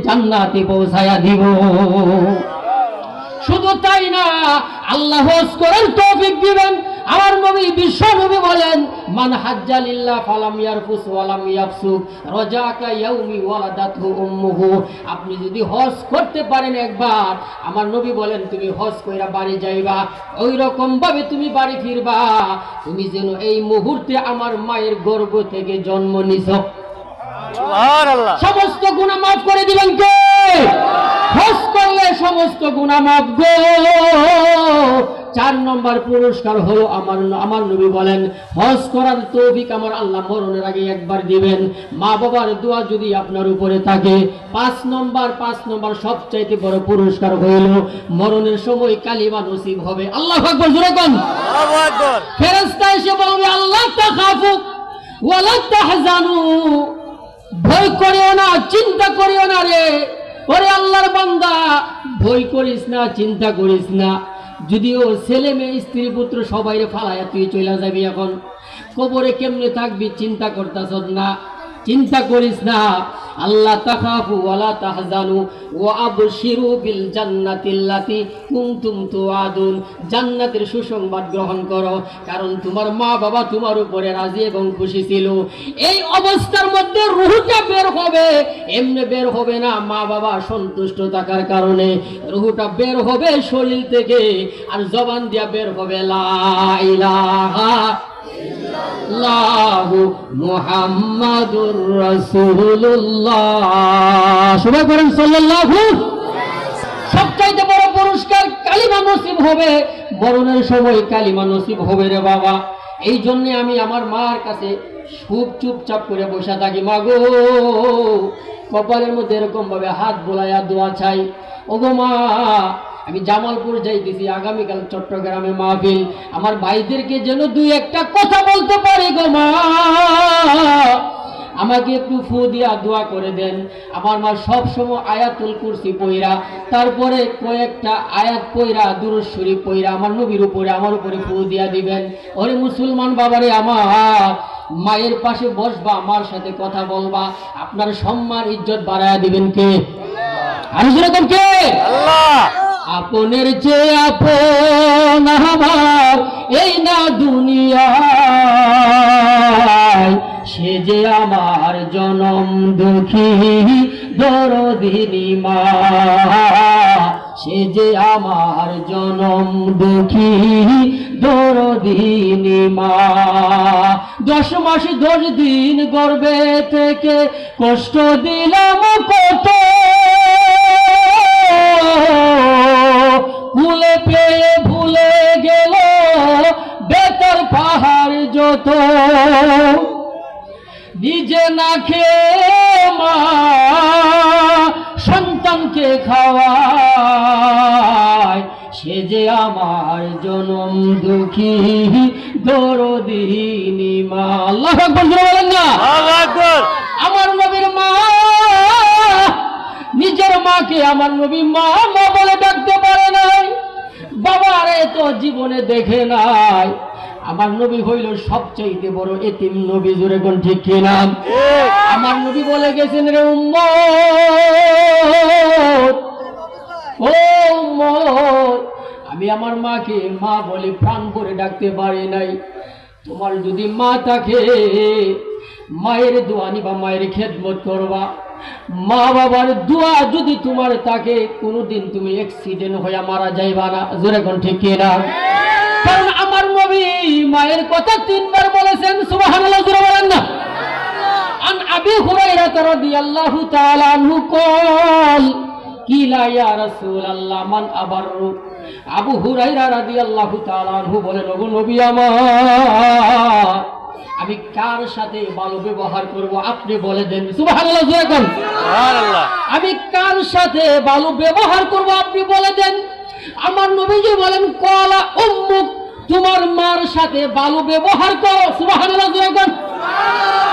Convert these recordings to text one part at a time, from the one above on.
জান্নাতে পৌঁছায়া দিব। শুধু তাই না, আল্লাহ হজ করার তৌফিক দিবেন। আমার নবী বিশ্ব নবী বলেন, মান হাজ্জা লিল্লাহ ফালাম ইয়ারফুস ওয়ালাম ইয়াফসুক রাজাকা ইয়াউমি ওয়ালাদাতহু উম্মুহু। আপনি যদি হজ করতে পারেন একবার, আমার নবী বলেন তুমি হজ কইরা বাড়ি যাইবা, ওই রকম ভাবে তুমি বাড়ি ফিরবা তুমি যেন এই মুহূর্তে আমার মায়ের গর্ভ থেকে জন্ম নিছো। সুবহানাল্লাহ। সমস্ত গুনাহ মাফ করে দিবেন কে? হজ করলে সমস্ত গুনাহ মাফ গো। 4 নম্বর পুরস্কার হলো আমার নবী বলেন, হজ করার তৌফিক আমার আল্লাহ মরণের আগে একবার দিবেন। মা বাবার দোয়া যদি আপনার উপরে থাকে। 5 নম্বর সবচাইতে বড় পুরস্কার হইল মরণের সময় কালিমা নসিব হবে। আল্লাহু আকবার, জোরে কোন আল্লাহু আকবার। ফেরেশতা এসে বলবে, আল্লাহ তাখাফু ওয়ালা তাহজানু, ভয় করিও না, চিন্তা করিও না রে। ওরে আল্লাহর বান্দা, ভয় করিস না, চিন্তা করিস না। যদিও ছেলে মেয়ে স্ত্রী পুত্র সবাইরে ফালায়া তুই চলে যাবি, এখন কবরে কেমনে থাকবি চিন্তা করতাছস না, চিন্তা করিস না। আল্লাহ তাখাফু ওয়ালা তাহজানু ওয়া আবশিরু বিল জান্নাতিল্লাতি কুনতুম তুআদুন, জান্নাতের সুসংবাদ গ্রহণ করো, কারণ তোমার মা বাবা তোমার উপরে রাজি এবং খুশি ছিল। এই অবস্থার মধ্যে রূহটা বের হবে, এমনি বের হবে না, মা বাবা সন্তুষ্ট থাকার কারণে রূহটা বের হবে শরীর থেকে, আর জবান দিয়া বের হবে লা ইলাহা ইল্লাল্লাহু মুহাম্মাদুর রাসূলুল্লাহ। সবাই বলেন সাল্লাল্লাহু। সবচাইতে বড় পুরস্কার কালিমা নসিব হবে, মরণের সময় কালিমা নসিব হবে রে বাবা। এই জন্য আমি আমার মার কাছে খুব চুপচাপ করে বসে থাকি। মা গো, কপালের মধ্যে এরকম ভাবে হাত বোলাইয়া দোয়া চাই। ওগো মা, আমি জামালপুর যাইতেছি, আগামীকাল চট্টগ্রামে মাহফিল, আমার ভাইদেরকে যেন 2-1টা কথা বলতে পারি গো মা, আমাকে একটু ফু দিয়া দোয়া করে দেন। আমার মা সব সময় আয়াতুল কুরসি পইরা, তারপরে কয়েকটা আয়াত পইরা, দুরূদ শরীফ পইরা আমার নবীর উপরে, আমার উপরে ফু দিয়া দিবেন। ওরে মুসলমান বাবারে আমার, মায়ের পাশে বসবা, আমার সাথে কথা বলবা, আপনার সম্মান ইজ্জত বাড়ায়া দিবেন কে? আর যেরকম কে? আল্লাহ। আপনের চেয়ে আপন আমার এই না দুনিয়ায়, সে যে আমার জনম দুঃখী দরদিনী মা, সে যে আমার জনম দুঃখী দরদিনী মা। 10 মাস 10 দিন গর্ভে থেকে কষ্ট দিলাম কত, ভুলে পেয়ে ভুলে গেল বেতার পাহাড় যত, নিজে না খেয়ে মা সন্তানকে খাওয়ায়, সে যে আমার জনম দুঃখী দরদিনী মা। আল্লাহু আকবার, বলেন না আল্লাহু আকবার। আমার নবীর মা নিজের মাকে আমার নবী মা মা বলে ডাকতে পারে নাই, বাবারে তো জীবনে দেখে নাই। আমার নবী হইল সবচাইতে বড় এতিম নবী, জোরে কোন ঠিক কিনা? আমার নবী বলে গেছেন, রে উম্মত, ও উম্মত, আমি আমার মাকে মা বলে প্রাণ ভরে ডাকতে পারি নাই। তোমার যদি মা থাকে, মায়ের দোয়া নিবা, মায়ের খেদমত করবা। মা বাবার দোয়া যদি তোমার থাকে, কোনোদিন তুমি অ্যাক্সিডেন্ট হয়ে মারা যাইবা না, জোরে কোন ঠিক কিনা? কারণ আমার নবী মায়ের কথা 3 বার বলেছেন। সুবহানাল্লাহ, জোরে বলেন না। আন আবি হুরায়রা রাদিয়াল্লাহু তাআলা আনহু কল কিলা ইয়া রাসূলুল্লাহ মান আবাররু। আবু হুরায়রা রাদিয়াল্লাহু তাআলা আনহু বলেন, ওগো নবী আমার, আমি কার সাথে ভালো ব্যবহার করব আপনি বলে দেন। সুবহানাল্লাহ, জোরে কোন সুবহানাল্লাহ। আমি কার সাথে ভালো ব্যবহার করব আপনি বলে দেন। আমার নবীজি বলেন, কলা উম্মুক, তোমার মার সাথে ভালো ব্যবহার করো। সুবহানাল্লাহ, জোরে কোন সুবহানাল্লাহ।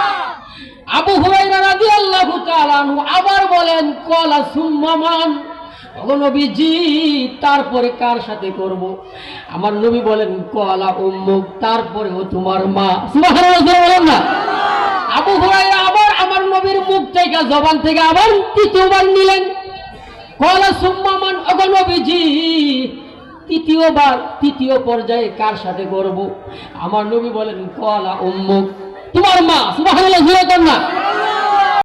আবু হুরায়রা রাদিয়াল্লাহু তাআলা আনহু আবার বলেন, কলা সুম্মা মান, ওগো নবীজি তারপরে কার সাথে করব? আমার নবী বলেন, কলা উম্মুক, তারপরেও তোমার মা। সুবহানাল্লাহ, বলেন না। আবু হুরায়রা আবার আমার নবীর মুখ থেকে জবান থেকে আবার তৃতীয়বার নিলেন। কলা সুম্মামান, ওগো নবীজি তৃতীয়বার তৃতীয় পর্যায়ে কার সাথে করব? আমার নবী বলেন কলা উম্মুক, তোমার মা। সুবহানাল্লাহ, জোরে কর না।